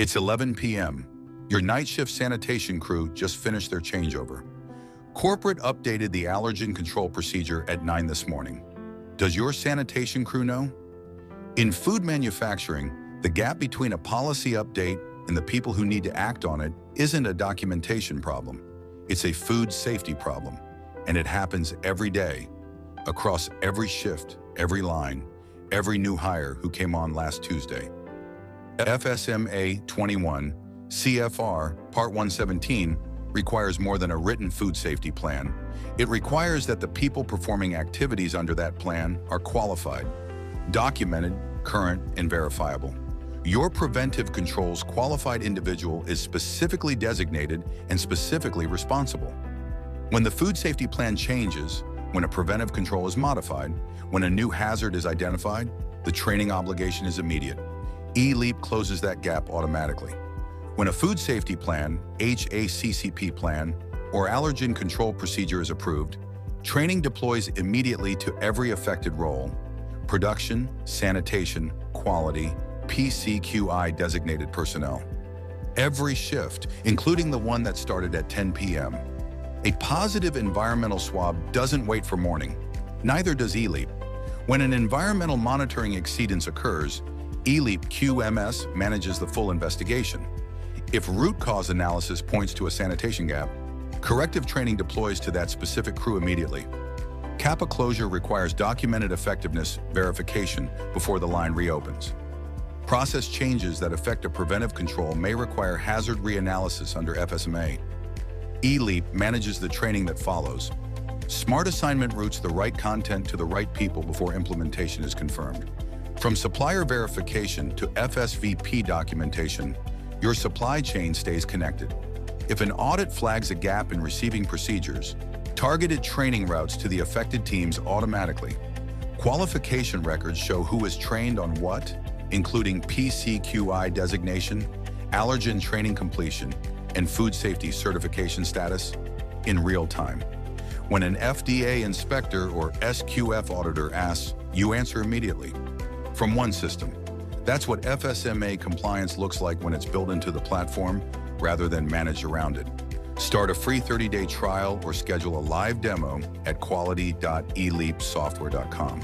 It's 11 p.m. Your night shift sanitation crew just finished their changeover. Corporate updated the allergen control procedure at 9 this morning. Does your sanitation crew know? In food manufacturing, the gap between a policy update and the people who need to act on it isn't a documentation problem. It's a food safety problem, and it happens every day, across every shift, every line, every new hire who came on last Tuesday. FSMA 21, CFR Part 117 requires more than a written food safety plan. It requires that the people performing activities under that plan are qualified, documented, current, and verifiable. Your preventive controls qualified individual is specifically designated and specifically responsible. When the food safety plan changes, when a preventive control is modified, when a new hazard is identified, the training obligation is immediate. eLeap closes that gap automatically. When a food safety plan, HACCP plan, or allergen control procedure is approved, training deploys immediately to every affected role: production, sanitation, quality, PCQI designated personnel. Every shift, including the one that started at 10 p.m. A positive environmental swab doesn't wait for morning. Neither does eLeap. When an environmental monitoring exceedance occurs, eLeap QMS manages the full investigation. If root cause analysis points to a sanitation gap, corrective training deploys to that specific crew immediately. CAPA closure requires documented effectiveness verification before the line reopens. Process changes that affect a preventive control may require hazard reanalysis under FSMA. eLeap manages the training that follows. Smart assignment routes the right content to the right people before implementation is confirmed. From supplier verification to FSVP documentation, your supply chain stays connected. If an audit flags a gap in receiving procedures, targeted training routes to the affected teams automatically. Qualification records show who is trained on what, including PCQI designation, allergen training completion, and food safety certification status, in real time. When an FDA inspector or SQF auditor asks, you answer immediately. From one system. That's what FSMA compliance looks like when it's built into the platform rather than managed around it. Start a free 30-day trial or schedule a live demo at quality.eleapsoftware.com.